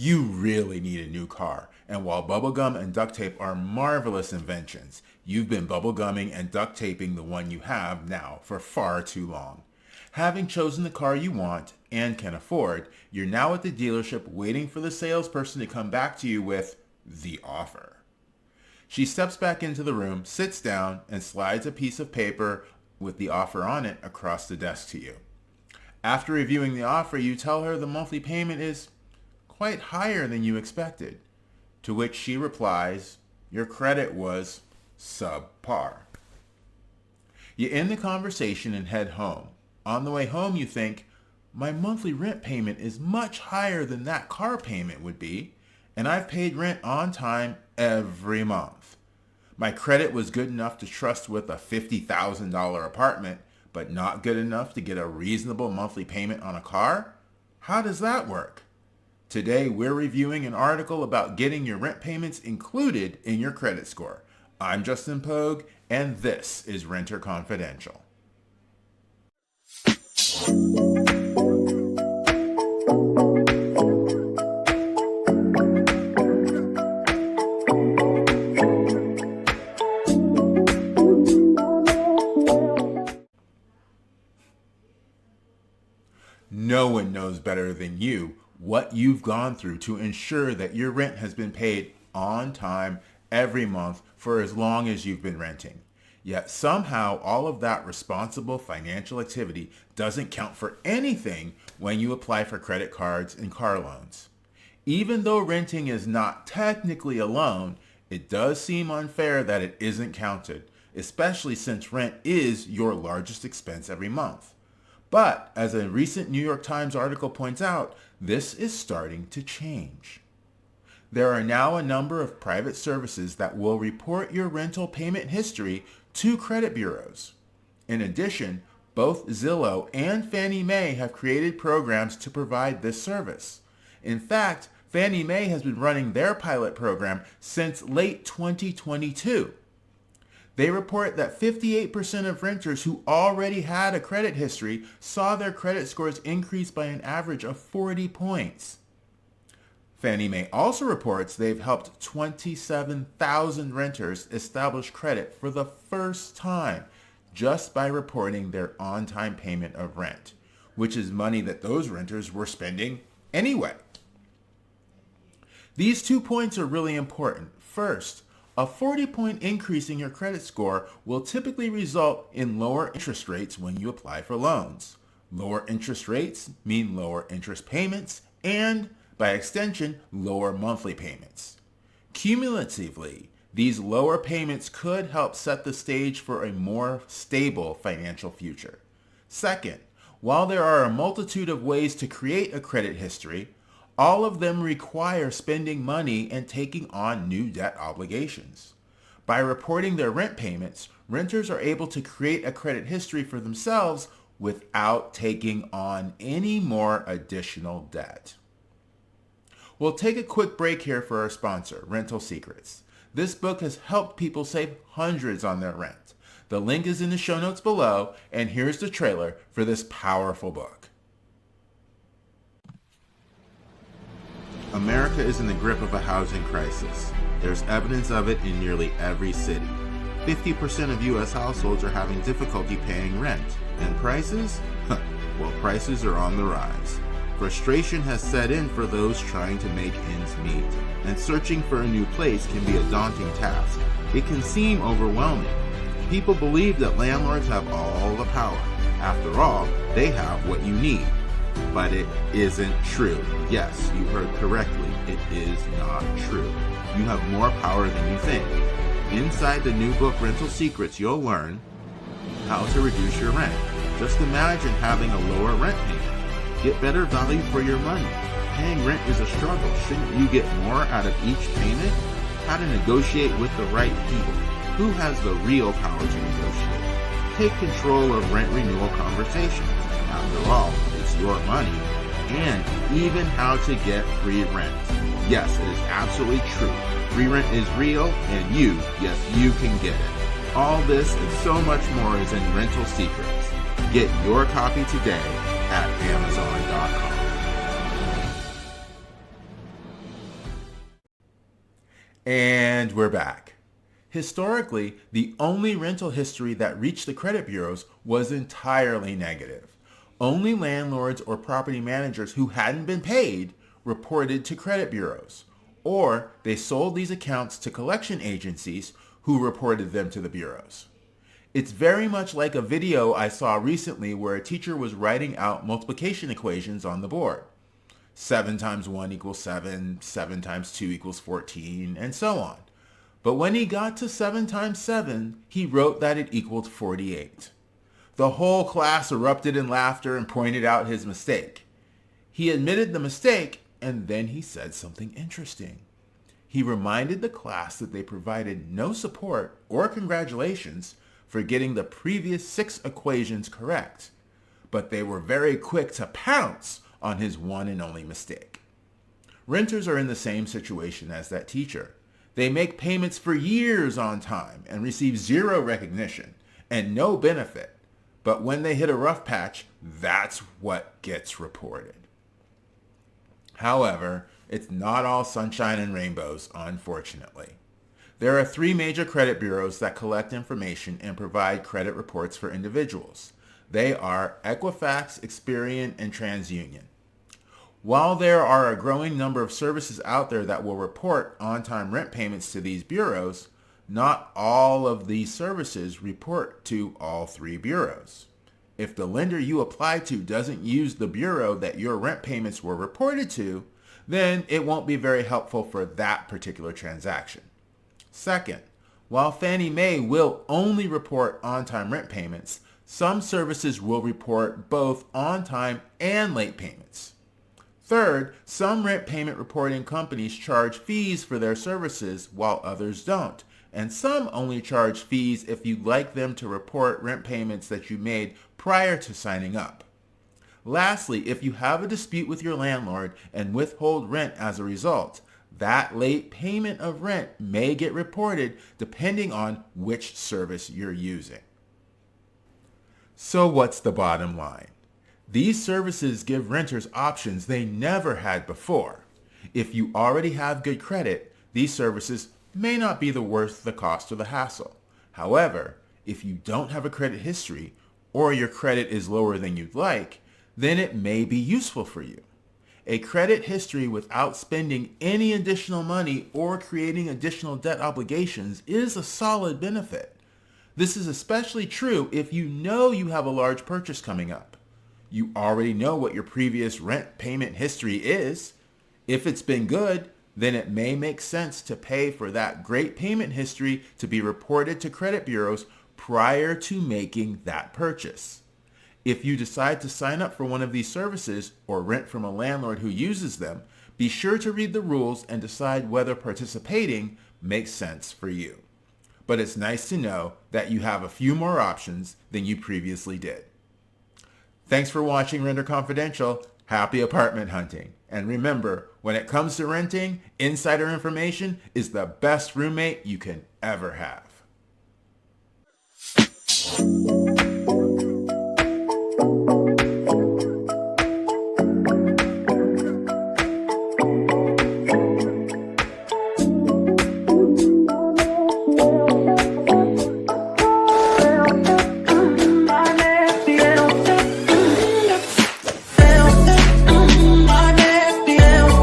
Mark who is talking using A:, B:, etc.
A: You really need a new car, and while bubblegum and duct tape are marvelous inventions, you've been bubblegumming and duct taping the one you have now for far too long. Having chosen the car you want and can afford, you're now at the dealership waiting for the salesperson to come back to you with the offer. She steps back into the room, sits down, and slides a piece of paper with the offer on it across the desk to you. After reviewing the offer, you tell her the monthly payment is quite higher than you expected, to which she replies, your credit was subpar. You end the conversation and head home. On the way home, you think, my monthly rent payment is much higher than that car payment would be, and I've paid rent on time every month. My credit was good enough to trust with a $50,000 apartment, but not good enough to get a reasonable monthly payment on a car? How does that work? Today, we're reviewing an article about getting your rent payments included in your credit score. I'm Justin Pogue, and this is Renter Confidential. No one knows better than you what you've gone through to ensure that your rent has been paid on time every month for as long as you've been renting. Yet somehow all of that responsible financial activity doesn't count for anything when you apply for credit cards and car loans. Even though renting is not technically a loan, it does seem unfair that it isn't counted, especially since rent is your largest expense every month. But as a recent New York Times article points out, this is starting to change. There are now a number of private services that will report your rental payment history to credit bureaus. In addition, both Zillow and Fannie Mae have created programs to provide this service. In fact, Fannie Mae has been running their pilot program since late 2022. They report that 58% of renters who already had a credit history saw their credit scores increase by an average of 40 points. Fannie Mae also reports they've helped 27,000 renters establish credit for the first time just by reporting their on-time payment of rent, which is money that those renters were spending anyway. These 2 points are really important. First, a 40-point increase in your credit score will typically result in lower interest rates when you apply for loans. Lower interest rates mean lower interest payments and, by extension, lower monthly payments. Cumulatively, these lower payments could help set the stage for a more stable financial future. Second, while there are a multitude of ways to create a credit history, all of them require spending money and taking on new debt obligations. By reporting their rent payments, renters are able to create a credit history for themselves without taking on any more additional debt. We'll take a quick break here for our sponsor, Rental Secrets. This book has helped people save hundreds on their rent. The link is in the show notes below, and here's the trailer for this powerful book. America is in the grip of a housing crisis. There's evidence of it in nearly every city. 50% of U.S. households are having difficulty paying rent. And prices? Well, prices are on the rise. Frustration has set in for those trying to make ends meet. And searching for a new place can be a daunting task. It can seem overwhelming. People believe that landlords have all the power. After all, they have what you need. But it isn't true. Yes, you heard correctly. It is not true. You have more power than you think. Inside the new book, Rental Secrets, you'll learn how to reduce your rent. Just imagine having a lower rent payment. Get better value for your money. Paying rent is a struggle. Shouldn't you get more out of each payment? How to negotiate with the right people. Who has the real power to negotiate? Take control of rent renewal conversations. After all, it's your money. And even how to get free rent. Yes, it is absolutely true. Free rent is real, and you can get it. All this and so much more is in Rental Secrets. Get your copy today at Amazon.com. And we're back. Historically, the only rental history that reached the credit bureaus was entirely negative. Only landlords or property managers who hadn't been paid reported to credit bureaus, or they sold these accounts to collection agencies who reported them to the bureaus. It's very much like a video I saw recently where a teacher was writing out multiplication equations on the board. 7 times 1 equals 7, 7 times 2 equals 14, and so on. But when he got to 7 times 7, he wrote that it equaled 48. The whole class erupted in laughter and pointed out his mistake. He admitted the mistake, and then he said something interesting. He reminded the class that they provided no support or congratulations for getting the previous 6 equations correct, but they were very quick to pounce on his one and only mistake. Renters are in the same situation as that teacher. They make payments for years on time and receive zero recognition and no benefit. But when they hit a rough patch, that's what gets reported. However, it's not all sunshine and rainbows, unfortunately. There are 3 major credit bureaus that collect information and provide credit reports for individuals. They are Equifax, Experian, and TransUnion. While there are a growing number of services out there that will report on-time rent payments to these bureaus, not all of these services report to all 3 bureaus. If the lender you apply to doesn't use the bureau that your rent payments were reported to, then it won't be very helpful for that particular transaction. Second, while Fannie Mae will only report on-time rent payments, some services will report both on-time and late payments. Third, some rent payment reporting companies charge fees for their services while others don't, and some only charge fees if you'd like them to report rent payments that you made prior to signing up. Lastly, if you have a dispute with your landlord and withhold rent as a result, that late payment of rent may get reported depending on which service you're using. So what's the bottom line? These services give renters options they never had before. If you already have good credit, these services may not be worth the cost or the hassle. However, if you don't have a credit history or your credit is lower than you'd like, then it may be useful for you. A credit history without spending any additional money or creating additional debt obligations is a solid benefit. This is especially true if you know you have a large purchase coming up. You already know what your previous rent payment history is. If it's been good, then it may make sense to pay for that great payment history to be reported to credit bureaus prior to making that purchase. If you decide to sign up for one of these services or rent from a landlord who uses them, be sure to read the rules and decide whether participating makes sense for you. But it's nice to know that you have a few more options than you previously did. Thanks for watching Renter Confidential. Happy apartment hunting. And remember, when it comes to renting, insider information is the best roommate you can ever have.